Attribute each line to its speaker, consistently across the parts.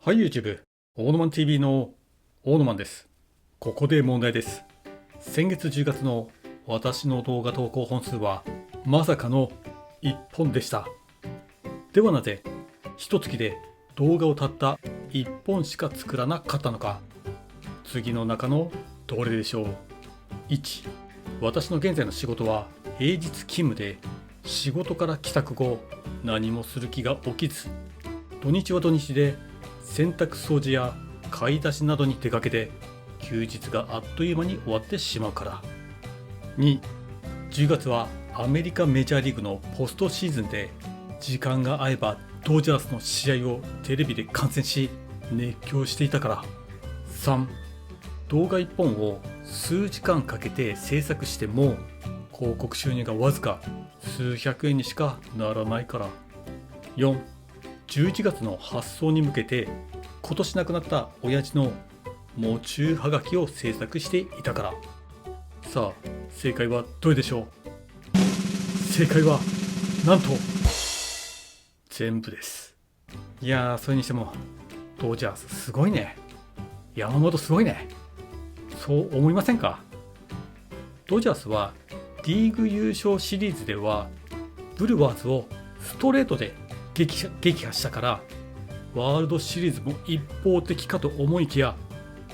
Speaker 1: はい、YouTube、オーノマン TV のオーノマンです。ここで問題です。先月10月の私の動画投稿本数はまさかの1本でした。ではなぜ、一月で動画をたった1本しか作らなかったのか。次の中のどれでしょう。1、私の現在の仕事は平日勤務で、仕事から帰宅後、何もする気が起きず、土日は土日で洗濯掃除や買い出しなどに出かけて、休日があっという間に終わってしまうから。2、10月はアメリカメジャーリーグのポストシーズンで、時間が合えばドジャースの試合をテレビで観戦し熱狂していたから。3、動画1本を数時間かけて制作しても広告収入がわずか数百円にしかならないから。4、11月の発送に向けて今年亡くなった親父の喪中はがきを制作していたから。さあ、正解はどれでしょう。正解はなんと全部です。いやー、それにしてもドジャースすごいね。山本すごいね。そう思いませんか。ドジャースはリーグ優勝シリーズではブルワーズをストレートで撃破したから、ワールドシリーズも一方的かと思いきや、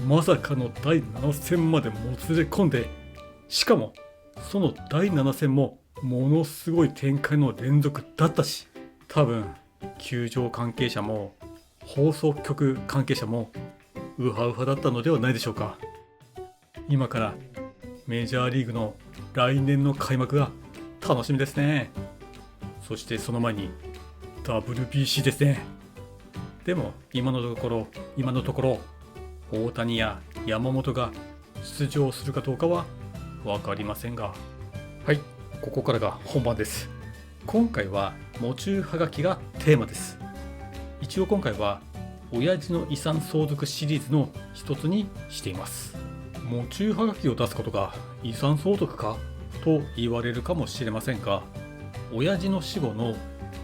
Speaker 1: まさかの第7戦までもつれ込んで、しかもその第7戦もものすごい展開の連続だったし、多分球場関係者も放送局関係者もウハウハだったのではないでしょうか。今からメジャーリーグの来年の開幕が楽しみですね。そしてその前にWBC ですね。でも今のところ大谷や山本が出場するかどうかは分かりませんが、はい、ここからが本番です。今回は喪中はがきがテーマです。一応今回は親父の遺産相続シリーズの一つにしています。喪中はがきを出すことが遺産相続かと言われるかもしれませんが、親父の死後の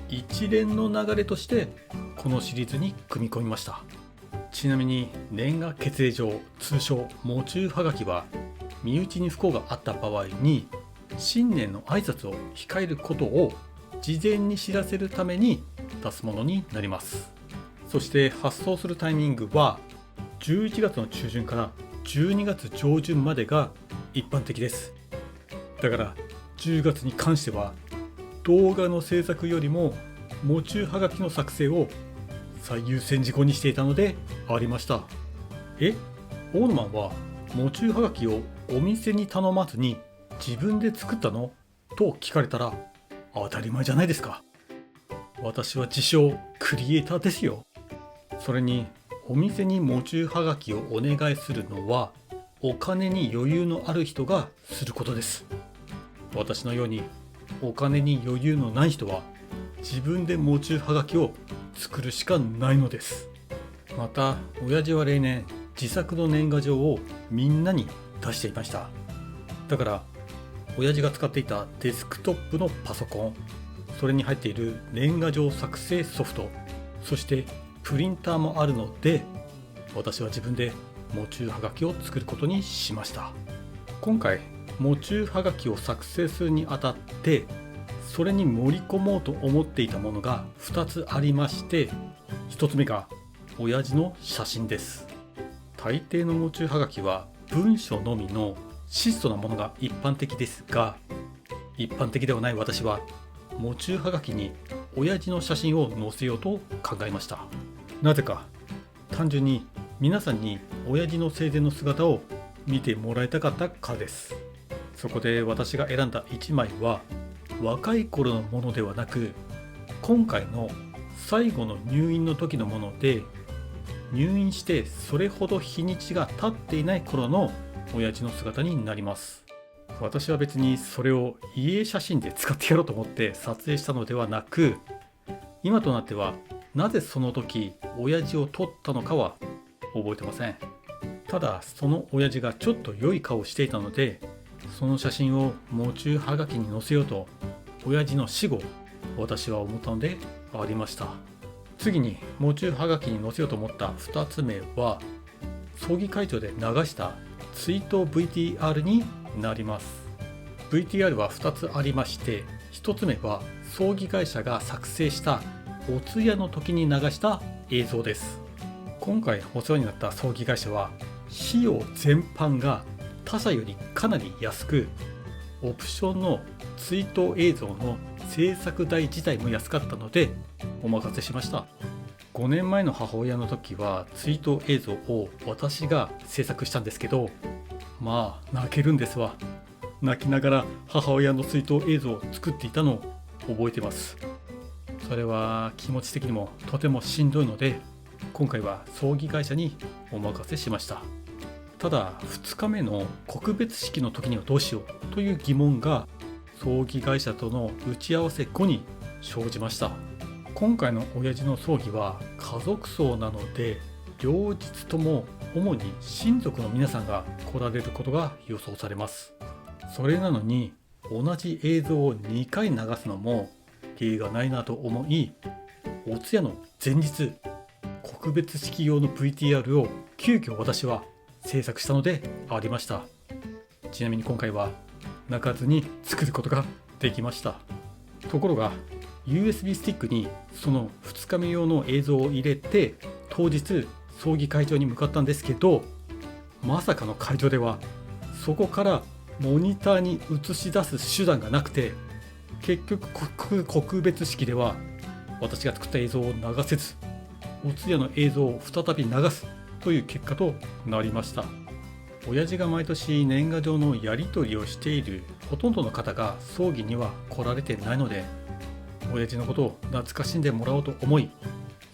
Speaker 1: 一連の流れとしてこのシリーズに組み込みました。ちなみに年賀決定上、通称喪中はがきは、身内に不幸があった場合に新年の挨拶を控えることを事前に知らせるために出すものになります。そして発送するタイミングは11月の中旬から12月上旬までが一般的です。だから10月に関しては動画の制作よりも喪中はがきの作成を最優先事項にしていたのでありました。オーノマンは喪中はがきをお店に頼まずに自分で作ったのと聞かれたら当たり前じゃないですか。私は自称クリエイターですよ。それにお店に喪中はがきをお願いするのはお金に余裕のある人がすることです。私のようにお金に余裕のない人は自分で喪中はがきを作るしかないのです。また親父は例年自作の年賀状をみんなに出していました。だから親父が使っていたデスクトップのパソコン、それに入っている年賀状作成ソフト、そしてプリンターもあるので、私は自分で喪中はがきを作ることにしました。今回喪中はがきを作成するにあたって、それに盛り込もうと思っていたものが2つありまして、1つ目が親父の写真です。大抵の喪中はがきは文書のみの質素なものが一般的ですが、一般的ではない私は喪中はがきに親父の写真を載せようと考えました。なぜか、単純に皆さんに親父の生前の姿を見てもらいたかったからです。そこで私が選んだ1枚は若い頃のものではなく、今回の最後の入院の時のもので、入院してそれほど日にちが経っていない頃の親父の姿になります。私は別にそれを遺影写真で使ってやろうと思って撮影したのではなく、今となってはなぜその時親父を撮ったのかは覚えてません。ただその親父がちょっと良い顔をしていたので、その写真を喪中はがきに載せようと親父の死後、私は思ったのでありました。次に喪中はがきに載せようと思った2つ目は、葬儀会場で流した追悼 VTR になります。 VTR は2つありまして、1つ目は葬儀会社が作成したお通夜の時に流した映像です。今回お世話になった葬儀会社は費用全般が他社よりかなり安く、オプションの追悼映像の制作代自体も安かったのでお任せしました。5年前の母親の時は追悼映像を私が制作したんですけど、まあ泣けるんですわ。泣きながら母親の追悼映像を作っていたのを覚えてます。それは気持ち的にもとてもしんどいので、今回は葬儀会社にお任せしました。ただ2日目の告別式の時にはどうしようという疑問が葬儀会社との打ち合わせ後に生じました。今回の親父の葬儀は家族葬なので、両日とも主に親族の皆さんが来られることが予想されます。それなのに同じ映像を2回流すのも芸がないなと思い、お通夜の前日告別式用の VTR を急遽私は制作したのでありました。ちなみに今回は泣かずに作ることができました。ところが USB スティックにその2日目用の映像を入れて当日葬儀会場に向かったんですけど、まさかの会場ではそこからモニターに映し出す手段がなくて、結局告別式では私が作った映像を流せず、お通夜の映像を再び流すという結果となりました。親父が毎年年賀状のやり取りをしているほとんどの方が葬儀には来られてないので、親父のことを懐かしんでもらおうと思い、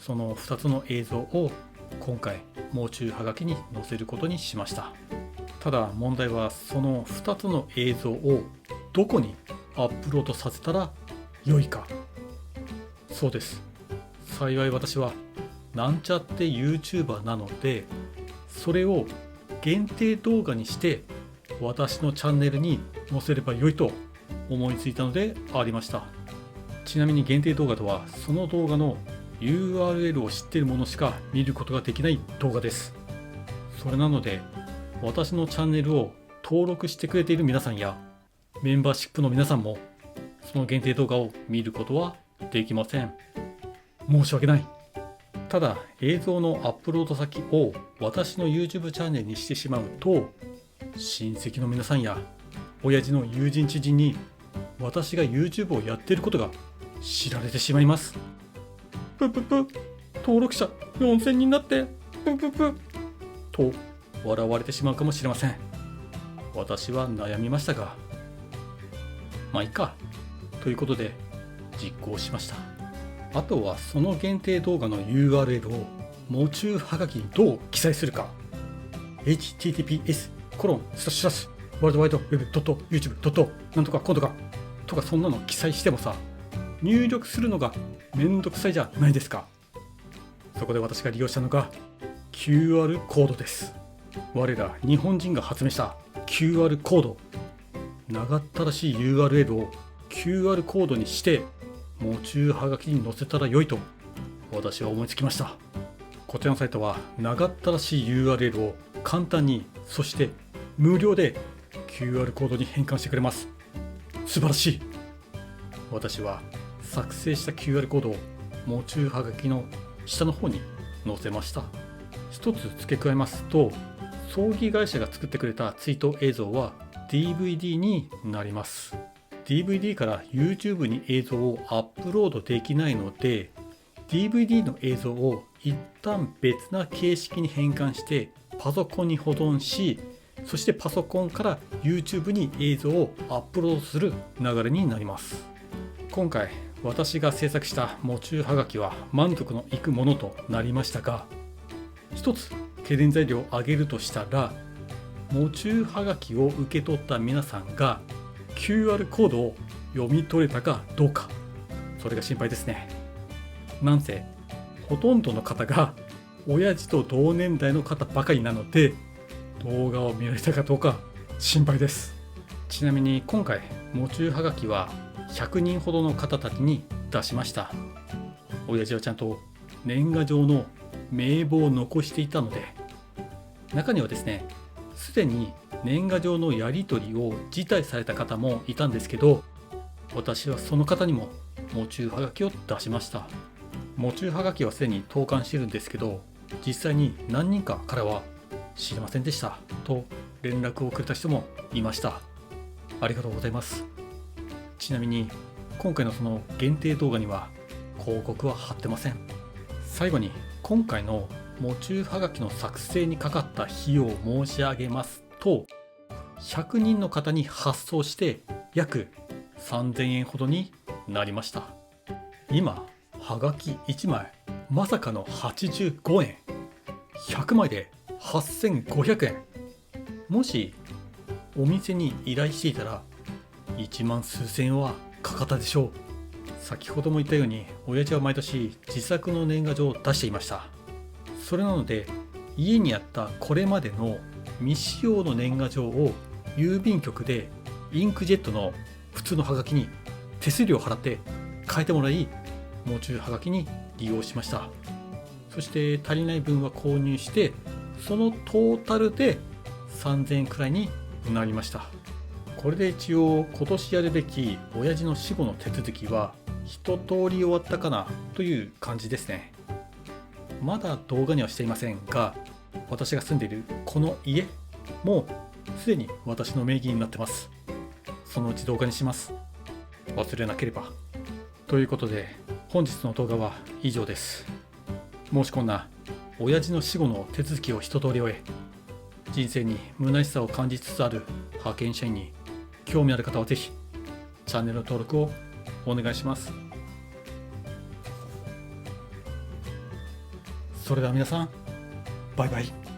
Speaker 1: その2つの映像を今回喪中はがきに載せることにしました。ただ問題はその2つの映像をどこにアップロードさせたら良いか。そうです、幸い私はなんちゃって YouTuber なので、それを限定動画にして私のチャンネルに載せれば良いと思いついたのでありました。ちなみに限定動画とはその動画の URL を知っている者しか見ることができない動画です。それなので私のチャンネルを登録してくれている皆さんやメンバーシップの皆さんもその限定動画を見ることはできません。申し訳ない。ただ映像のアップロード先を私の YouTube チャンネルにしてしまうと、親戚の皆さんや親父の友人知人に私が YouTube をやっていることが知られてしまいます。プププ、登録者4000人だってプププと笑われてしまうかもしれません。私は悩みましたが、まあいいかということで実行しました。あとはその限定動画の URL を喪中はがきにどう記載するか。 https://worldwideweb.youtube. なんとか今度かとか、そんなの記載してもさ、入力するのがめんどくさいじゃないですか。そこで私が利用したのが QR コードです。我ら日本人が発明した QR コード。長ったらしい URL を QR コードにして喪中はがきに載せたら良いと私は思いつきました。こちらのサイトは長ったらしい URL を簡単に、そして無料で QR コードに変換してくれます。素晴らしい。私は作成した QR コードを喪中はがきの下の方に載せました。一つ付け加えますと、葬儀会社が作ってくれた追悼映像は DVD になります。DVD から YouTube に映像をアップロードできないので、 DVD の映像を一旦別な形式に変換してパソコンに保存し、そしてパソコンから YouTube に映像をアップロードする流れになります。今回私が制作した喪中はがきは満足のいくものとなりましたが、一つ懸念材料を挙げるとしたら、喪中はがきを受け取った皆さんがQR コードを読み取れたかどうか、それが心配ですね。なんせほとんどの方が親父と同年代の方ばかりなので、動画を見られたかどうか心配です。ちなみに今回喪中はがきは100人ほどの方たちに出しました。親父はちゃんと年賀状の名簿を残していたので、中にはですね、すでに年賀状のやり取りを辞退された方もいたんですけど、私はその方にも喪中はがきを出しました。喪中はがきはすでに投函してるんですけど、実際に何人かからは知りませんでしたと連絡をくれた人もいました。ありがとうございます。ちなみに今回のその限定動画には広告は貼ってません。最後に今回の喪中はがきの作成にかかった費用を申し上げますと、100人の方に発送して約3000円ほどになりました。今はがき1枚まさかの85円、100枚で8500円。もしお店に依頼していたら1万数千円はかかったでしょう。先ほども言ったように親父は毎年自作の年賀状を出していました。それなので家にあったこれまでの未使用の年賀状を郵便局でインクジェットの普通のハガキに手数料を払って変えてもらい、喪中ハガキに利用しました。そして足りない分は購入して、そのトータルで3000円くらいになりました。これで一応今年やるべき親父の死後の手続きは一通り終わったかなという感じですね。まだ動画にはしていませんが、私が住んでいるこの家もすでに私の名義になってます。そのうち動画にします。忘れなければ。ということで本日の動画は以上です。もしこんな親父の死後の手続きを一通り終え、人生に虚しさを感じつつある派遣社員に興味ある方はぜひチャンネルの登録をお願いします。それでは皆さん、バイバイ。